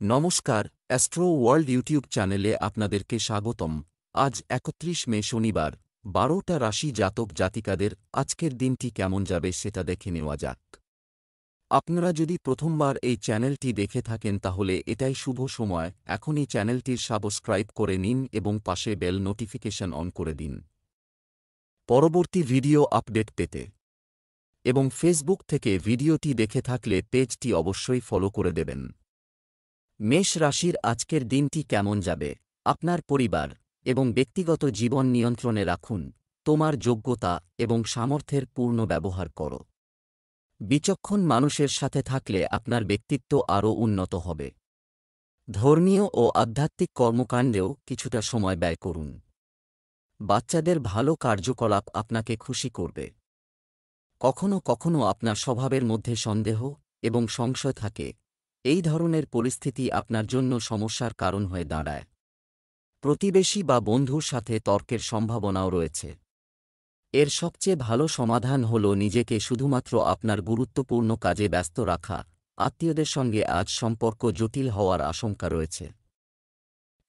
নমস্কার, astro world YouTube চ্যানেলে আপনাদেরকে স্বাগতম। আজ ৩১ মে শনিবার, ১২টা রাশি জাতক জাতিকাদের আজকের দিনটি কেমন যাবে সেটা দেখে নেওয়া যাক। আপনারা যদি প্রথমবার এই চ্যানেলটি দেখে থাকেন তাহলে এটাই শুভ সময়, এখনই চ্যানেলটির সাবস্ক্রাইব করে নিন এবং পাশে বেল নোটিফিকেশন অন করে দিন পরবর্তী ভিডিও আপডেট পেতে। এবং ফেসবুক থেকে ভিডিওটি দেখে থাকলে পেজটি অবশ্যই ফলো করে দেবেন। মেষ রাশির আজকের দিনটি কেমন যাবে? আপনার পরিবার এবং ব্যক্তিগত জীবন নিয়ন্ত্রণে রাখুন। তোমার যোগ্যতা এবং সামর্থ্যের পূর্ণ ব্যবহার করো। বিচক্ষণ মানুষের সাথে থাকলে আপনার ব্যক্তিত্ব আরও উন্নত হবে। ধর্মীয় ও আধ্যাত্মিক কর্মকাণ্ডেও কিছুটা সময় ব্যয় করুন। বাচ্চাদের ভালো কার্যকলাপ আপনাকে খুশি করবে। কখনো কখনো আপনার স্বভাবের মধ্যে সন্দেহ এবং সংশয় থাকে। এই ধরনের পরিস্থিতি আপনার জন্য সমস্যার কারণ হয়ে দাঁড়ায়। প্রতিবেশী বা বন্ধুর সাথে তর্কের সম্ভাবনাও রয়েছে। এর সবচেয়ে ভালো সমাধান হল নিজেকে শুধুমাত্র আপনার গুরুত্বপূর্ণ কাজে ব্যস্ত রাখা। আত্মীয়দের সঙ্গে আজ সম্পর্ক জটিল হওয়ার আশঙ্কা রয়েছে।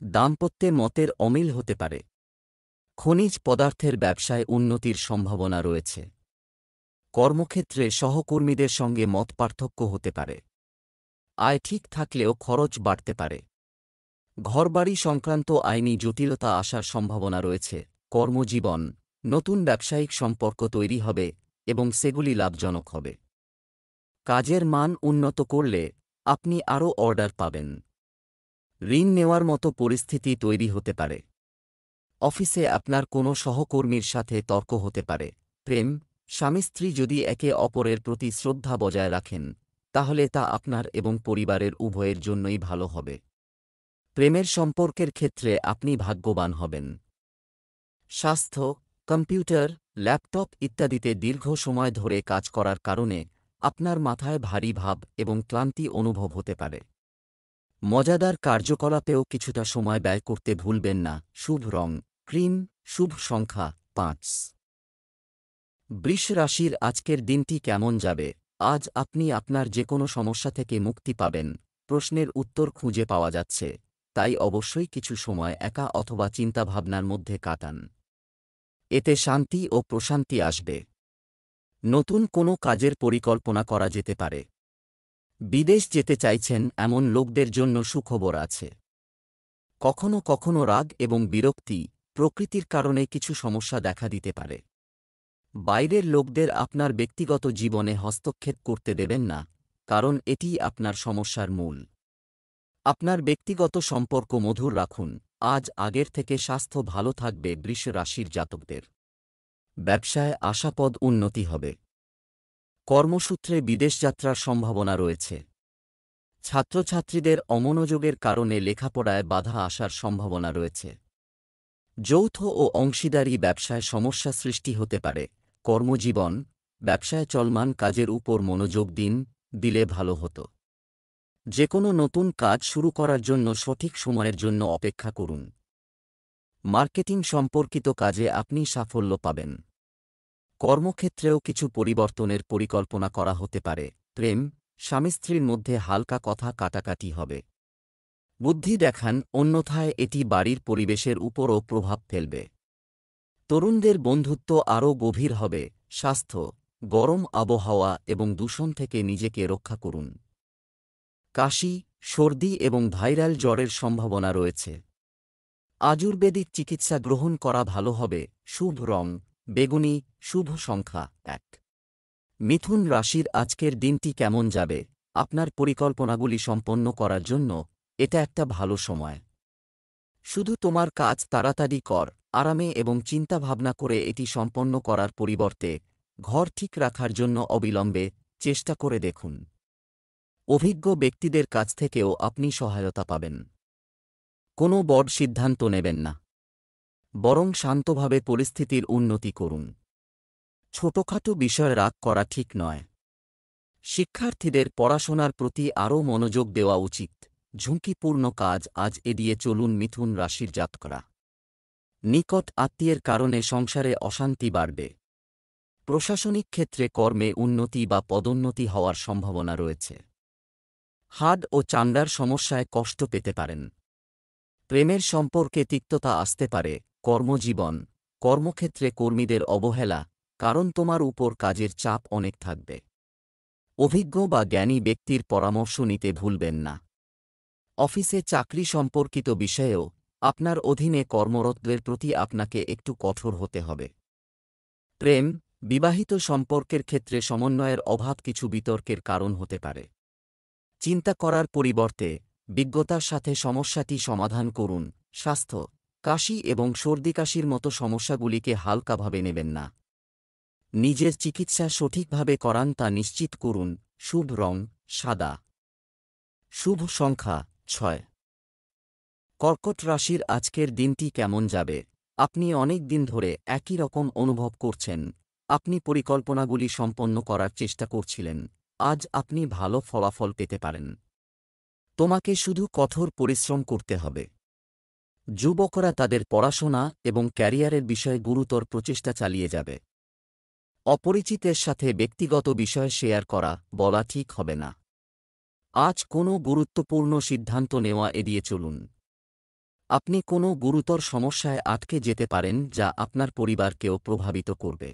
দাম্পত্যে মতের অমিল হতে পারে। খনিজ পদার্থের ব্যবসায় উন্নতির সম্ভাবনা রয়েছে। কর্মক্ষেত্রে সহকর্মীদের সঙ্গে মতপার্থক্য হতে পারে। আয় ঠিক থাকলেও খরচ বাড়তে পারে। ঘরবাড়ি সংক্রান্ত আইনি জটিলতা আসার সম্ভাবনা রয়েছে। কর্মজীবন, নতুন ব্যবসায়িক সম্পর্ক তৈরি হবে এবং সেগুলি লাভজনক হবে। কাজের মান উন্নত করলে আপনি আরও অর্ডার পাবেন। ঋণ নেওয়ার মতো পরিস্থিতি তৈরি হতে পারে। অফিসে আপনার কোনো সহকর্মীর সাথে তর্ক হতে পারে। প্রেম, স্বামী স্ত্রী যদি একে অপরের প্রতি শ্রদ্ধা বজায় রাখেন তাহলে তা আপনার এবং পরিবারের উভয়ের জন্যই ভালো হবে। প্রেমের সম্পর্কের ক্ষেত্রে আপনি ভাগ্যবান হবেন। স্বাস্থ্য, কম্পিউটার, ল্যাপটপ ইত্যাদিতে দীর্ঘ সময় ধরে কাজ করার কারণে আপনার মাথায় ভারী ভাব এবং ক্লান্তি অনুভব হতে পারে। মজাদার কার্যকলাপেও কিছুটা সময় ব্যয় করতে ভুলবেন না। শুভ রং ক্রিম, শুভ সংখ্যা ৫। বৃষ রাশির আজকের দিনটি কেমন যাবে? আজ আপনি আপনার যে কোনো সমস্যা থেকে মুক্তি পাবেন। প্রশ্নের উত্তর খুঁজে পাওয়া যাচ্ছে, তাই অবশ্যই কিছু সময় একা অথবা চিন্তাভাবনার মধ্যে কাটান। এতে শান্তি ও প্রশান্তি আসবে। নতুন কোনো কাজের পরিকল্পনা করা যেতে পারে। বিদেশ যেতে চাইছেন এমন লোকদের জন্য সুখবর আছে। কখনো কখনো রাগ এবং বিরক্তি প্রকৃতির কারণে কিছু সমস্যা দেখা দিতে পারে। বাইরের লোকদের আপনার ব্যক্তিগত জীবনে হস্তক্ষেপ করতে দেবেন না, কারণ এটিই আপনার সমস্যার মূল। আপনার ব্যক্তিগত সম্পর্ক মধুর রাখুন। আজ আগের থেকে স্বাস্থ্য ভালো থাকবে বৃষ রাশির জাতকদের। ব্যবসায় আশাপদ উন্নতি হবে। কর্মসূত্রে বিদেশযাত্রার সম্ভাবনা রয়েছে। ছাত্রছাত্রীদের অমনোযোগের কারণে লেখাপড়ায় বাধা আসার সম্ভাবনা রয়েছে। যৌথ ও অংশীদারি ব্যবসায় সমস্যা সৃষ্টি হতে পারে। কর্মজীবন, ব্যবসায় চলমান কাজের উপর মনোযোগ দিলে ভালো হতো। যে কোনো নতুন কাজ শুরু করার জন্য সঠিক সময়ের জন্য অপেক্ষা করুন। মার্কেটিং সম্পর্কিত কাজে আপনি সাফল্য পাবেন। কর্মক্ষেত্রেও কিছু পরিবর্তনের পরিকল্পনা করা হতে পারে। প্রেম, স্বামী স্ত্রীর মধ্যে হালকা কথা কাটাকাটি হবে। বুদ্ধি দেখান, অন্যথায় এটি বাড়ির পরিবেশের উপরও প্রভাব ফেলবে। তরুণদের বন্ধুত্ব আরও গভীর হবে। স্বাস্থ্য, গরম আবহাওয়া এবং দূষণ থেকে নিজেকে রক্ষা করুন। কাশি, সর্দি এবং ভাইরাল জ্বরের সম্ভাবনা রয়েছে। আয়ুর্বেদিক চিকিৎসা গ্রহণ করা ভালো হবে। শুভ রং বেগুনি, শুভ সংখ্যা ১। মিথুন রাশির আজকের দিনটি কেমন যাবে? আপনার পরিকল্পনাগুলি সম্পন্ন করার জন্য এটা একটা ভালো সময়। শুধু তোমার কাজ তাড়াতাড়ি কর, আরামে এবং চিন্তাভাবনা করে এটি সম্পন্ন করার পরিবর্তে ঘর ঠিক রাখার জন্য অবিলম্বে চেষ্টা করে দেখুন। অভিজ্ঞ ব্যক্তিদের কাছ থেকেও আপনি সহায়তা পাবেন। কোনো বড় সিদ্ধান্ত নেবেন না, বরং শান্তভাবে পরিস্থিতির উন্নতি করুন। ছোটখাটো বিষয়ে রাগ করা ঠিক নয়। শিক্ষার্থীদের পড়াশোনার প্রতি আরও মনোযোগ দেওয়া উচিত। ঝুঁকিপূর্ণ কাজ আজ এড়িয়ে চলুন মিথুন রাশির জাতকরা। নিকট আত্মীয়ের কারণে সংসারে অশান্তি বাড়বে। প্রশাসনিক ক্ষেত্রে কর্মে উন্নতি বা পদোন্নতি হওয়ার সম্ভাবনা রয়েছে। হাড় ও চামড়ার সমস্যায় কষ্ট পেতে পারেন। প্রেমের সম্পর্কে তিক্ততা আসতে পারে। কর্মজীবন, কর্মক্ষেত্রে কর্মীদের অবহেলা, কারণ তোমার উপর কাজের চাপ অনেক থাকবে। অভিজ্ঞ বা জ্ঞানী ব্যক্তির পরামর্শ নিতে ভুলবেন না। অফিসে চাকরি সম্পর্কিত বিষয়েও আপনার অধীনে কর্মরতদের প্রতি আপনাকে একটু কঠোর হতে হবে। প্রেম, বিবাহিত সম্পর্কের ক্ষেত্রে সমন্বয়ের অভাব কিছু বিতর্কের কারণ হতে পারে। চিন্তা করার পরিবর্তে বিজ্ঞতার সাথে সমস্যাটি সমাধান করুন। স্বাস্থ্য, কাশি এবং সর্দিকাশির মতো সমস্যাগুলিকে হালকাভাবে নেবেন না। নিজের চিকিৎসা সঠিকভাবে করান তা নিশ্চিত করুন। শুভ রং সাদা। শুভ সংখ্যা 6। কর্কট রাশির আজকের দিনটি কেমন যাবে? আপনি অনেক দিন ধরে একই রকম অনুভব করছেন। আপনি পরিকল্পনাগুলি সম্পন্ন করার চেষ্টা করছিলেন। আজ আপনি ভালো ফলাফল পেতে পারেন। তোমাকে শুধু কঠোর পরিশ্রম করতে হবে। যুবকরা তাদের পড়াশোনা এবং ক্যারিয়ারের বিষয়ে গুরুতর প্রচেষ্টা চালিয়ে যাবে। অপরিচিতের সাথে ব্যক্তিগত বিষয় শেয়ার করা বলা ঠিক হবে না। আজ কোনো গুরুত্বপূর্ণ সিদ্ধান্ত নেওয়া এড়িয়ে চলুন। আপনি কোনো গুরুতর সমস্যায় আটকে যেতে পারেন যা আপনার পরিবারকেও প্রভাবিত করবে।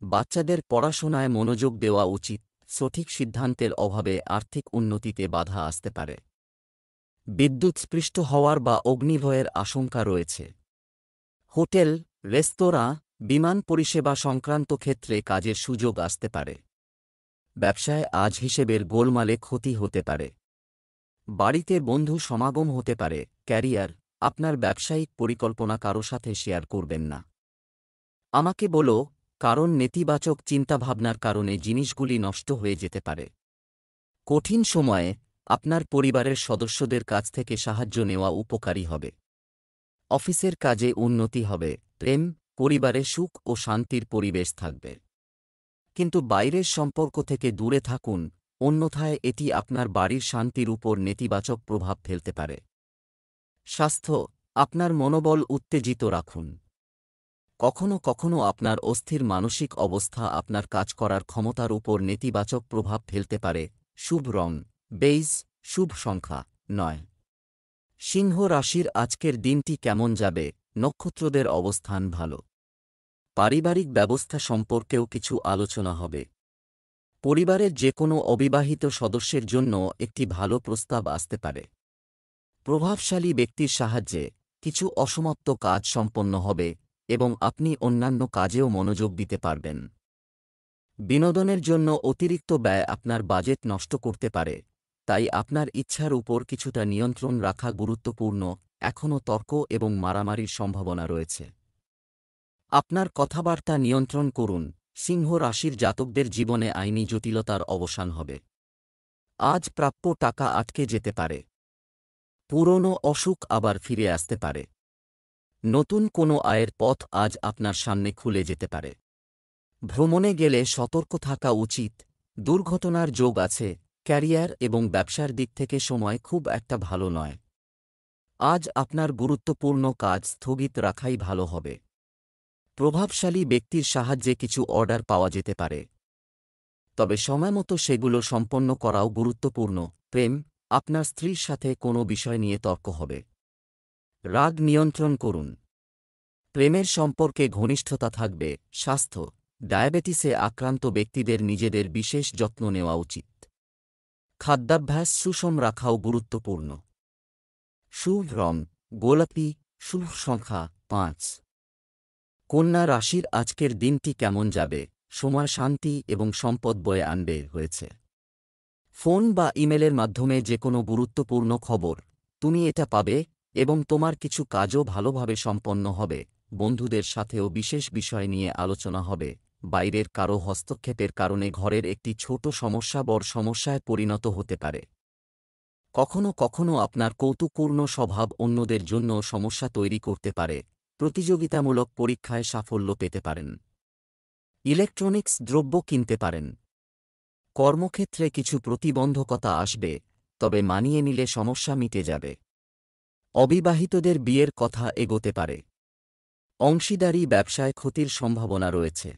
বাচ্চাদের পড়াশোনায় মনোযোগ দেওয়া উচিত। সঠিক সিদ্ধান্তের অভাবে আর্থিক উন্নতিতে বাধা আসতে পারে। বিদ্যুৎস্পৃষ্ট হওয়ার বা অগ্নিভয়ের আশঙ্কা রয়েছে। হোটেল, রেস্তোরাঁ, বিমান পরিষেবা সংক্রান্ত ক্ষেত্রে কাজের সুযোগ আসতে পারে। ব্যবসায় আজ হিসেবের গোলমালে ক্ষতি হতে পারে। বাড়িতে বন্ধু সমাগম হতে পারে। ক্যারিয়ার, আপনার ব্যবসায়িক পরিকল্পনা কারো সাথে শেয়ার করবেন না। আমাকে বলো, কারণ নেতিবাচক চিন্তাভাবনার কারণে জিনিসগুলি নষ্ট হয়ে যেতে পারে। কঠিন সময়ে আপনার পরিবারের সদস্যদের কাছ থেকে সাহায্য নেওয়া উপকারী হবে। অফিসের কাজে উন্নতি হবে। প্রেম, পরিবারে সুখ ও শান্তির পরিবেশ থাকবে। কিন্তু বাইরের সম্পর্ক থেকে দূরে থাকুন, অন্যথায় এটি আপনার বাড়ির শান্তির উপর নেতিবাচক প্রভাব ফেলতে পারে। স্বাস্থ্য, আপনার মনোবল উত্তেজিত রাখুন। কখনো কখনো আপনার অস্থির মানসিক অবস্থা আপনার কাজ করার ক্ষমতার উপর নেতিবাচক প্রভাব ফেলতে পারে। শুভ রং বেইজ। শুভ সংখ্যা 9। সিংহ রাশির আজকের দিনটি কেমন যাবে? নক্ষত্রদের অবস্থান ভালো। পারিবারিক ব্যবস্থা সম্পর্কেও কিছু আলোচনা হবে। পরিবারের যে কোনো অবিবাহিত সদস্যের জন্য একটি ভালো প্রস্তাব আসতে পারে। প্রভাবশালী ব্যক্তির সাহায্যে কিছু অসমাপ্ত কাজ সম্পন্ন হবে এবং আপনি অন্যান্য কাজেও মনোযোগ দিতে পারবেন। বিনোদনের জন্য অতিরিক্ত ব্যয় আপনার বাজেট নষ্ট করতে পারে, তাই আপনার ইচ্ছার উপর কিছুটা নিয়ন্ত্রণ রাখা গুরুত্বপূর্ণ। এখনও তর্ক এবং মারামারির সম্ভাবনা রয়েছে। আপনার কথাবার্তা নিয়ন্ত্রণ করুন। সিংহ রাশির জাতকদের জীবনে আইনি জটিলতার অবসান হবে। আজ প্রাপ্য টাকা আটকে যেতে পারে। পুরনো অসুখ আবার ফিরে আসতে পারে। নতুন কোনো আয়ের পথ আজ আপনার সামনে খুলে যেতে পারে। ভ্রমণে গেলে সতর্ক থাকা উচিত। দুর্ঘটনার যোগ আছে। ক্যারিয়ার এবং ব্যবসার দিক থেকে সময় খুব একটা ভালো নয়। আজ আপনার গুরুত্বপূর্ণ কাজ স্থগিত রাখাই ভালো হবে। প্রভাবশালী ব্যক্তির সাহায্যে কিছু অর্ডার পাওয়া যেতে পারে, তবে সময়মতো সেগুলো সম্পন্ন করাও গুরুত্বপূর্ণ। প্রেম, আপনার স্ত্রীর সাথে কোনো বিষয় নিয়ে তর্ক হবে। রাগ নিয়ন্ত্রণ করুন। প্রেমের সম্পর্কে ঘনিষ্ঠতা থাকবে। স্বাস্থ্য, ডায়াবেটিসে আক্রান্ত ব্যক্তিদের নিজেদের বিশেষ যত্ন নেওয়া উচিত। খাদ্যাভ্যাস সুষম রাখাও গুরুত্বপূর্ণ। শুভ রং গোলাপি। শুভ সংখ্যা 5। কন্যা রাশির আজকের দিনটি কেমন যাবে? সময় শান্তি এবং সম্পদ বয়ে আনবে হয়েছে। ফোন বা ইমেলের মাধ্যমে যে কোনো গুরুত্বপূর্ণ খবর তুমি এটা পাবে এবং তোমার কিছু কাজও ভালোভাবে সম্পন্ন হবে। বন্ধুদের সাথেও বিশেষ বিষয় নিয়ে আলোচনা হবে। বাইরের কারো হস্তক্ষেপের কারণে ঘরের একটি ছোট সমস্যা বড় সমস্যায় পরিণত হতে পারে। কখনো কখনো আপনার কৌতুকপূর্ণ স্বভাব অন্যদের জন্য সমস্যা তৈরি করতে পারে। প্রতিযোগিতামূলক পরীক্ষায় সাফল্য পেতে পারেন। ইলেকট্রনিক্স দ্রব্য কিনতে পারেন। কর্মক্ষেত্রে কিছু প্রতিবন্ধকতা আসবে, তবে মানিয়ে নিলে সমস্যা মিটে যাবে। অবিবাহিতদের বিয়ের কথা এগোতে পারে। অংশীদারি ব্যবসায় ক্ষতির সম্ভাবনা রয়েছে।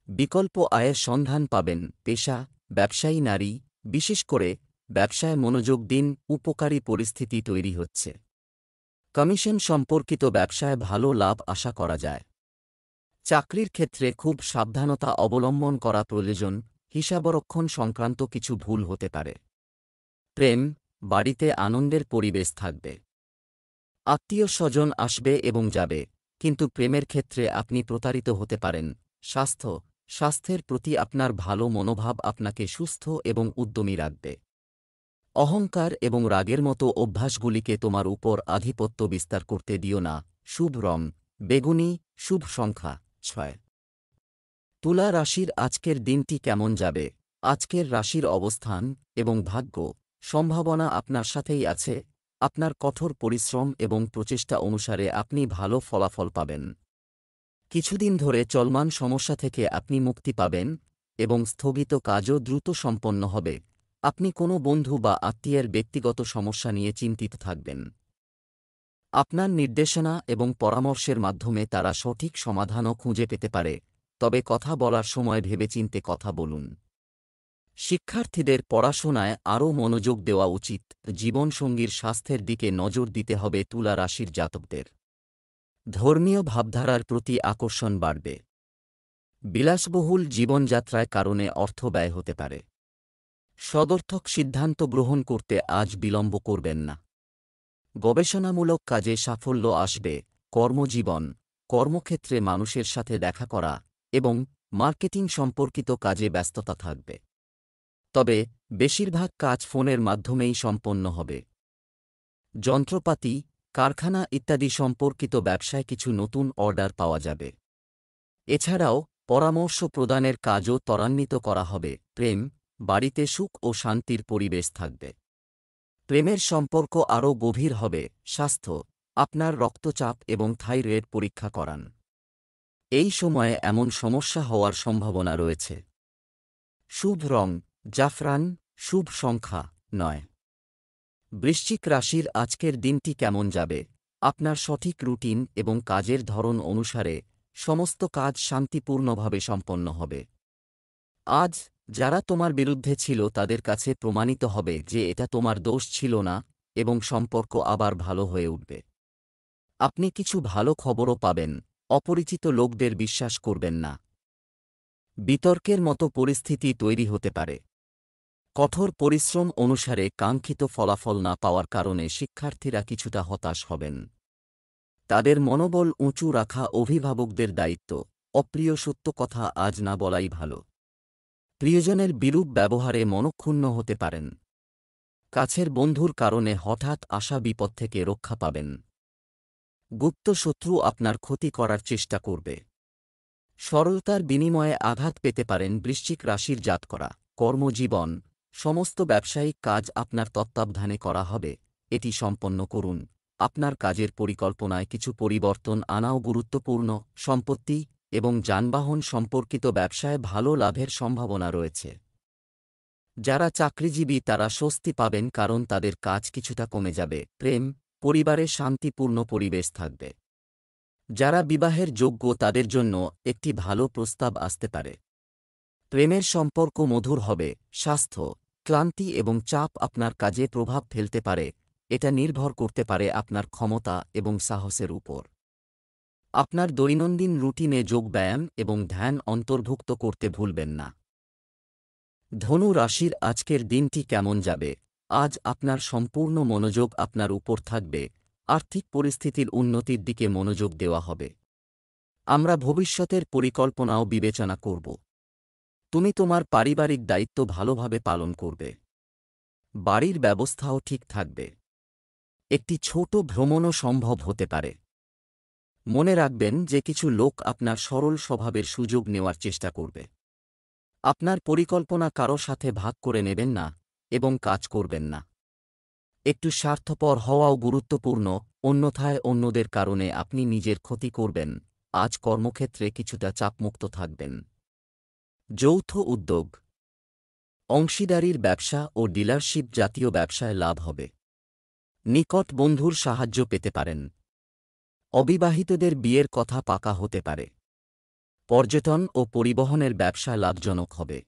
বিকল্প আয়ের সন্ধান পাবেন। পেশা, ব্যবসায়ী নারী, বিশেষ করে ব্যবসায় মনোযোগ দিন, উপকারী পরিস্থিতি তৈরি হচ্ছে। কমিশন সম্পর্কিত ব্যবসায় ভালো লাভ আশা করা যায়। চাকরির ক্ষেত্রে খুব সাবধানতা অবলম্বন করা প্রয়োজন, হিসাবরক্ষণ সংক্রান্ত কিছু ভুল হতে পারে। প্রেম, বাড়িতে আনন্দের পরিবেশ থাকবে। আত্মীয় স্বজন আসবে এবং যাবে, কিন্তু প্রেমের ক্ষেত্রে আপনি প্রতারিত হতে পারেন। স্বাস্থ্যের প্রতি আপনার ভালো মনোভাব আপনাকে সুস্থ এবং উদ্যমী রাখবে। অহংকার এবং রাগের মতো অভ্যাসগুলিকে তোমার উপর আধিপত্য বিস্তার করতে দিও না। শুভ রং বেগুনি, শুভ সংখ্যা 6। তুলা রাশির আজকের দিনটি কেমন যাবে? আজকের রাশির অবস্থান এবং ভাগ্য সম্ভাবনা আপনার সাথেই আছে। আপনার কঠোর পরিশ্রম এবং প্রচেষ্টা অনুসারে আপনি ভালো ফলাফল পাবেন। কিছুদিন ধরে চলমান সমস্যা থেকে আপনি মুক্তি পাবেন এবং স্থগিত কাজও দ্রুত সম্পন্ন হবে। আপনি কোনো বন্ধু বা আত্মীয়ের ব্যক্তিগত সমস্যা নিয়ে চিন্তিত থাকবেন। আপনার নির্দেশনা এবং পরামর্শের মাধ্যমে তারা সঠিক সমাধানও খুঁজে পেতে পারে, তবে কথা বলার সময় ভেবেচিন্তে কথা বলুন। শিক্ষার্থীদের পড়াশোনায় আরও মনোযোগ দেওয়া উচিত। জীবনসঙ্গীর স্বাস্থ্যের দিকে নজর দিতে হবে তুলা রাশির জাতকদের। ধর্মীয় ভাবধারার প্রতি আকর্ষণ বাড়বে। বিলাসবহুল জীবনযাত্রায় কারণে অর্থ ব্যয় হতে পারে। সদর্থক সিদ্ধান্ত গ্রহণ করতে আজ বিলম্ব করবেন না। গবেষণামূলক কাজে সাফল্য আসবে। কর্মক্ষেত্রে মানুষের সাথে দেখা করা এবং মার্কেটিং সম্পর্কিত কাজে ব্যস্ততা থাকবে। তবে বেশিরভাগ কাজ ফোনের মাধ্যমেই সম্পন্ন হবে। যন্ত্রপাতি, কারখানা ইত্যাদি সম্পর্কিত ব্যবসায় কিছু নতুন অর্ডার পাওয়া যাবে। এছাড়াও পরামর্শ প্রদানের কাজও ত্বরান্বিত করা হবে। প্রেম, বাড়িতে সুখ ও শান্তির পরিবেশ থাকবে। প্রেমের সম্পর্ক আরও গভীর হবে। স্বাস্থ্য, আপনার রক্তচাপ এবং থাইরয়েড পরীক্ষা করান। এই সময়ে এমন সমস্যা হওয়ার সম্ভাবনা রয়েছে। শুভ রং জাফরান, শুভ সংখ্যা 9। বৃশ্চিক রাশির আজকের দিনটি কেমন যাবে? আপনার সঠিক রুটিন এবং কাজের ধরন অনুসারে সমস্ত কাজ শান্তিপূর্ণভাবে সম্পন্ন হবে। আজ যারা তোমার বিরুদ্ধে ছিল তাদের কাছে প্রমাণিত হবে যে এটা তোমার দোষ ছিল না এবং সম্পর্ক আবার ভালো হয়ে উঠবে। আপনি কিছু ভালো খবরও পাবেন। অপরিচিত লোকদের বিশ্বাস করবেন না। বিতর্কের মতো পরিস্থিতি তৈরি হতে পারে। কঠোর পরিশ্রম অনুসারে কাঙ্ক্ষিত ফলাফল না পাওয়ার কারণে শিক্ষার্থীরা কিছুটা হতাশ হবেন। তাদের মনোবল উঁচু রাখা অভিভাবকদের দায়িত্ব। অপ্রিয় সত্য কথা আজ না বলাই ভালো। প্রিয়জনের বিরূপ ব্যবহারে মনক্ষুণ্ণ হতে পারেন। কাছের বন্ধুর কারণে হঠাৎ আসা বিপদ থেকে রক্ষা পাবেন। গুপ্ত শত্রু আপনার ক্ষতি করার চেষ্টা করবে। সরলতার বিনিময়ে আঘাত পেতে পারেন বৃশ্চিক রাশির জাতকরা। কর্মজীবন, সমস্ত ব্যবসায়িক কাজ আপনার তত্ত্বাবধানে করা হবে। এটি সম্পন্ন করুন। আপনার কাজের পরিকল্পনায় কিছু পরিবর্তন আনাও গুরুত্বপূর্ণ। সম্পত্তি এবং যানবাহন সম্পর্কিত ব্যবসায় ভালো লাভের সম্ভাবনা রয়েছে। যারা চাকরিজীবী তারা স্বস্তি পাবেন কারণ তাদের কাজ কিছুটা কমে যাবে। প্রেম, পরিবারে শান্তিপূর্ণ পরিবেশ থাকবে। যারা বিবাহের যোগ্য তাদের জন্য একটি ভালো প্রস্তাব আসতে পারে। প্রেমের সম্পর্ক মধুর হবে। স্বাস্থ্য, ক্লান্তি এবং চাপ আপনার কাজে প্রভাব ফেলতে পারে। এটা নির্ভর করতে পারে আপনার ক্ষমতা এবং সাহসের উপর। আপনার দৈনন্দিন রুটিনে যোগব্যায়াম এবং ধ্যান অন্তর্ভুক্ত করতে ভুলবেন না। ধনু রাশির আজকের দিনটি কেমন যাবে? আজ আপনার সম্পূর্ণ মনোযোগ আপনার উপর থাকবে। আর্থিক পরিস্থিতির উন্নতির দিকে মনোযোগ দেওয়া হবে। আমরা ভবিষ্যতের পরিকল্পনাও বিবেচনা করব। তুমি তোমার পারিবারিক দায়িত্ব ভালোভাবে পালন করবে। বাড়ির ব্যবস্থাও ঠিক থাকবে। একটি ছোট ভ্রমণও সম্ভব হতে পারে। মনে রাখবেন যে কিছু লোক আপনার সরল স্বভাবের সুযোগ নেওয়ার চেষ্টা করবে। আপনার পরিকল্পনা কারো সাথে ভাগ করে নেবেন না এবং কাজ করবেন না। একটু স্বার্থপর হওয়াও গুরুত্বপূর্ণ, অন্যথায় অন্যদের কারণে আপনি নিজের ক্ষতি করবেন। আজ কর্মক্ষেত্রে কিছুটা চাপমুক্ত থাকবেন। যৌথ উদ্যোগ, অংশীদারির ব্যবসা ও ডিলারশিপ জাতীয় ব্যবসায় লাভ হবে। নিকট বন্ধুর সাহায্য পেতে পারেন। অবিবাহিতদের বিয়ের কথা পাকা হতে পারে। পর্যটন ও পরিবহনের ব্যবসা লাভজনক হবে।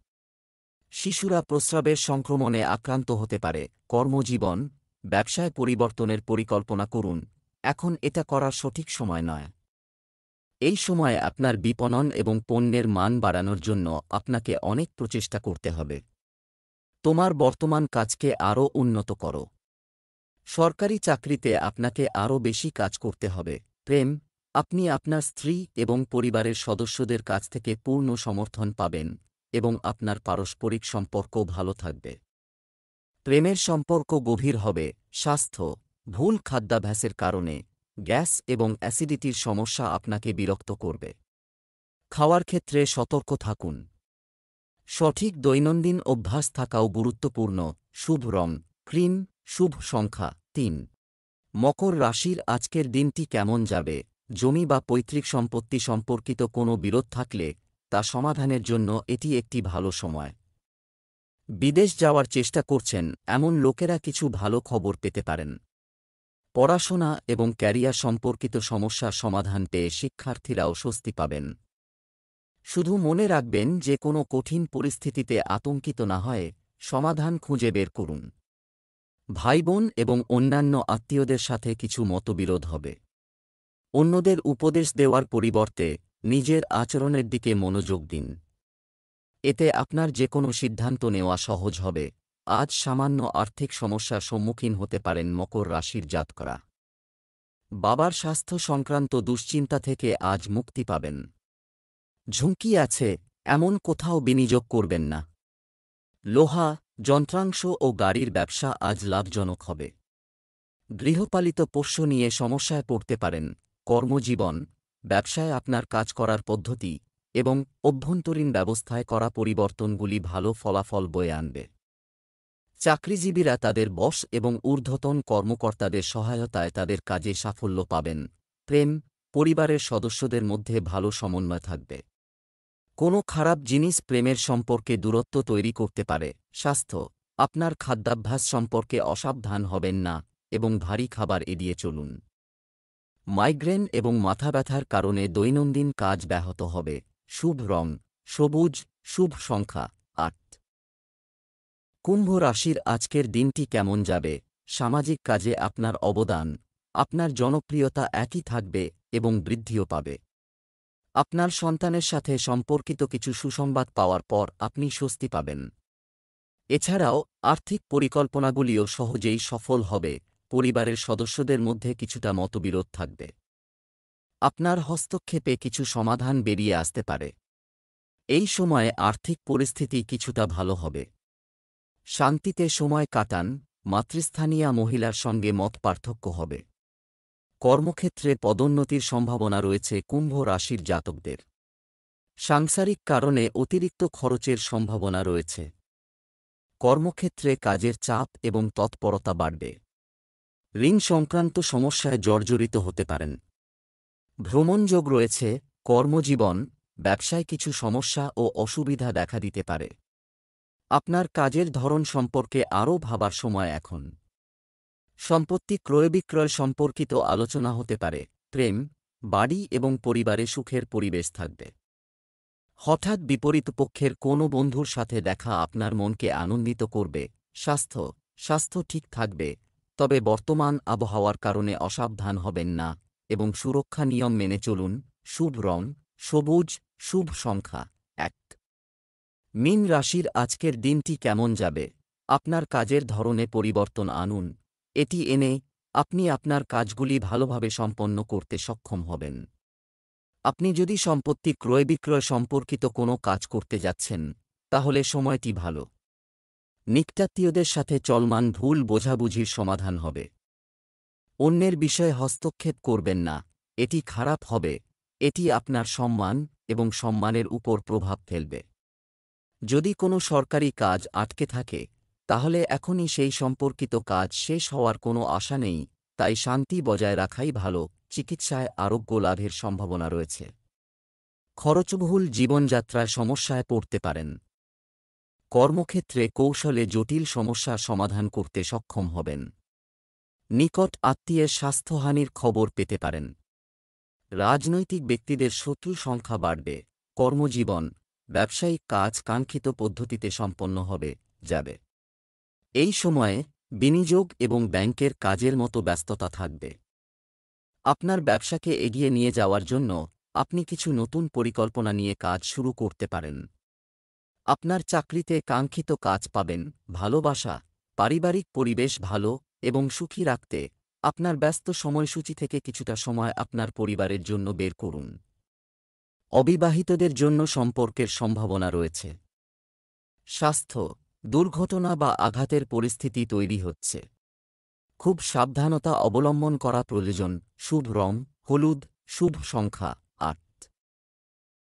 শিশুরা প্রস্রাবের সংক্রমণে আক্রান্ত হতে পারে। কর্মজীবন, ব্যবসায় পরিবর্তনের পরিকল্পনা করুন, এখন এটা করার সঠিক সময় নয়। এই সময়ে আপনার বিপণন এবং পণ্যের মান বাড়ানোর জন্য আপনাকে অনেক প্রচেষ্টা করতে হবে। তোমার বর্তমান কাজকে আরও উন্নত করো। সরকারি চাকরিতে আপনাকে আরও বেশি কাজ করতে হবে। প্রেম, আপনি আপনার স্ত্রী এবং পরিবারের সদস্যদের কাছ থেকে পূর্ণ সমর্থন পাবেন এবং আপনার পারস্পরিক সম্পর্কও ভালো থাকবে। প্রেমের সম্পর্ক গভীর হবে। স্বাস্থ্য, ভুল খাদ্যাভ্যাসের কারণে গ্যাস এবং অ্যাসিডিটির সমস্যা আপনাকে বিরক্ত করবে। খাওয়ার ক্ষেত্রে সতর্ক থাকুন। সঠিক দৈনন্দিন অভ্যাস থাকাও গুরুত্বপূর্ণ। শুভ রং ক্রিম, শুভ সংখ্যা ৩। মকর রাশির আজকের দিনটি কেমন যাবে? জমি বা পৈতৃক সম্পত্তি সম্পর্কিত কোনো বিরোধ থাকলে তা সমাধানের জন্য এটি একটি ভালো সময়। বিদেশ যাওয়ার চেষ্টা করছেন এমন লোকেরা কিছু ভালো খবর পেতে পারেন। পড়াশোনা এবং ক্যারিয়ার সম্পর্কিত সমস্যার সমাধান পেয়ে শিক্ষার্থীরাও স্বস্তি পাবেন। শুধু মনে রাখবেন যে কোনো কঠিন পরিস্থিতিতে আতঙ্কিত না হয়ে সমাধান খুঁজে বের করুন। ভাইবোন এবং অন্যান্য আত্মীয়দের সাথে কিছু মতবিরোধ হবে। অন্যদের উপদেশ দেওয়ার পরিবর্তে নিজের আচরণের দিকে মনোযোগ দিন। এতে আপনার যে কোনো সিদ্ধান্ত নেওয়া সহজ হবে। আজ সামান্য আর্থিক সমস্যার সম্মুখীন হতে পারেন মকর রাশির জাতকরা। বাবার স্বাস্থ্য সংক্রান্ত দুশ্চিন্তা থেকে আজ মুক্তি পাবেন। ঝুঁকি আছে এমন কোথাও বিনিয়োগ করবেন না। লোহা, যন্ত্রাংশ ও গাড়ির ব্যবসা আজ লাভজনক হবে। গৃহপালিত পোষ্য নিয়ে সমস্যায় পড়তে পারেন। কর্মজীবন, ব্যবসায় আপনার কাজ করার পদ্ধতি এবং অভ্যন্তরীণ ব্যবস্থায় করা পরিবর্তনগুলি ভালো ফলাফল বয়ে আনবে। চাকরিজীবীরা তাদের বস এবং ঊর্ধ্বতন কর্মকর্তাদের সহায়তায় তাদের কাজে সাফল্য পাবেন। প্রেম, পরিবারের সদস্যদের মধ্যে ভালো সমন্বয় থাকবে। কোনো খারাপ জিনিস প্রেমের সম্পর্কে দূরত্ব তৈরি করতে পারে। স্বাস্থ্য, আপনার খাদ্যাভ্যাস সম্পর্কে অসাবধান হবেন না এবং ভারী খাবার এড়িয়ে চলুন। মাইগ্রেন এবং মাথা ব্যথার কারণে দৈনন্দিন কাজ ব্যাহত হবে। শুভ রং সবুজ, শুভ সংখ্যা ৮। কুম্ভ রাশির আজকের দিনটি কেমন যাবে? সামাজিক কাজে আপনার অবদান, আপনার জনপ্রিয়তা একই থাকবে এবং বৃদ্ধিও পাবে। আপনার সন্তানের সাথে সম্পর্কিত কিছু সুসংবাদ পাওয়ার পর আপনি স্বস্তি পাবেন। এছাড়াও আর্থিক পরিকল্পনাগুলিও সহজেই সফল হবে। পরিবারের সদস্যদের মধ্যে কিছুটা মতবিরোধ থাকবে। আপনার হস্তক্ষেপে কিছু সমাধান বেরিয়ে আসতে পারে। এই সময়ে আর্থিক পরিস্থিতি কিছুটা ভালো হবে। শান্তিতে সময় কাটান। মাতৃস্থানীয় মহিলার সঙ্গে মত পার্থক্য হবে। কর্মক্ষেত্রে পদোন্নতির সম্ভাবনা রয়েছে কুম্ভ রাশির জাতকদের। সাংসারিক কারণে অতিরিক্ত খরচের সম্ভাবনা রয়েছে। কর্মক্ষেত্রে কাজের চাপ এবং তৎপরতা বাড়বে। ঋণ সংক্রান্ত সমস্যায় জর্জরিত হতে পারেন। ভ্রমণযোগ রয়েছে। কর্মজীবন, ব্যবসায় কিছু সমস্যা ও অসুবিধা দেখা দিতে পারে। আপনার কাজের ধরন সম্পর্কে আরও ভাবার সময় এখন। সম্পত্তি ক্রয় বিক্রয় সম্পর্কিত আলোচনা হতে পারে। প্রেম, বাড়ি এবং পরিবারে সুখের পরিবেশ থাকবে। হঠাৎ বিপরীত পক্ষের কোনো বন্ধুর সাথে দেখা আপনার মনকে আনন্দিত করবে। স্বাস্থ্য ঠিক থাকবে, তবে বর্তমান আবহাওয়ার কারণে অসাবধান হবেন না এবং সুরক্ষা নিয়ম মেনে চলুন। শুভ রং সবুজ, শুভ সংখ্যা ১। মীন রাশির আজকের দিনটি কেমন যাবে? আপনার কাজের ধরনে পরিবর্তন আনুন। এটি এনে আপনি আপনার কাজগুলি ভালোভাবে সম্পন্ন করতে সক্ষম হবেন। আপনি যদি সম্পত্তি ক্রয় বিক্রয় সম্পর্কিত কোনো কাজ করতে যাচ্ছেন, তাহলে সময়টি ভালো। নিকটাত্মীয়দের সাথে চলমান ভুল বোঝাবুঝির সমাধান হবে। অন্যের বিষয়ে হস্তক্ষেপ করবেন না, এটি খারাপ হবে। এটি আপনার সম্মান এবং সম্মানের উপর প্রভাব ফেলবে। যদি কোনো সরকারি কাজ আটকে থাকে, তাহলে এখনই সেই সম্পর্কিত কাজ শেষ হওয়ার কোনো আশা নেই, তাই শান্তি বজায় রাখাই ভালো। চিকিৎসায় আরোগ্য লাভের সম্ভাবনা রয়েছে। খরচবহুল জীবনযাত্রায় সমস্যায় পড়তে পারেন। কর্মক্ষেত্রে কৌশলে জটিল সমস্যার সমাধান করতে সক্ষম হবেন। নিকট আত্মীয়ের স্বাস্থ্যহানির খবর পেতে পারেন। রাজনৈতিক ব্যক্তিদের শত্রু সংখ্যা বাড়বে। কর্মজীবন, ব্যবসায়িক কাজ কাঙ্ক্ষিত পদ্ধতিতে সম্পন্ন হবে যাবে। এই সময়ে বিনিয়োগ এবং ব্যাংকের কাজের মতো ব্যস্ততা থাকবে। আপনার ব্যবসাকে এগিয়ে নিয়ে যাওয়ার জন্য আপনি কিছু নতুন পরিকল্পনা নিয়ে কাজ শুরু করতে পারেন। আপনার চাকরিতে কাঙ্ক্ষিত কাজ পাবেন। ভালোবাসা, পারিবারিক পরিবেশ ভালো এবং সুখী রাখতে আপনার ব্যস্ত সময়সূচি থেকে কিছুটা সময় আপনার পরিবারের জন্য বের করুন। অবিবাহিতদের জন্য সম্পর্কের সম্ভাবনা রয়েছে। স্বাস্থ্য, দুর্ঘটনা বা আঘাতের পরিস্থিতি তৈরি হচ্ছে। খুব সাবধানতা অবলম্বন করা প্রয়োজন। শুভ রং হলুদ, শুভ সংখ্যা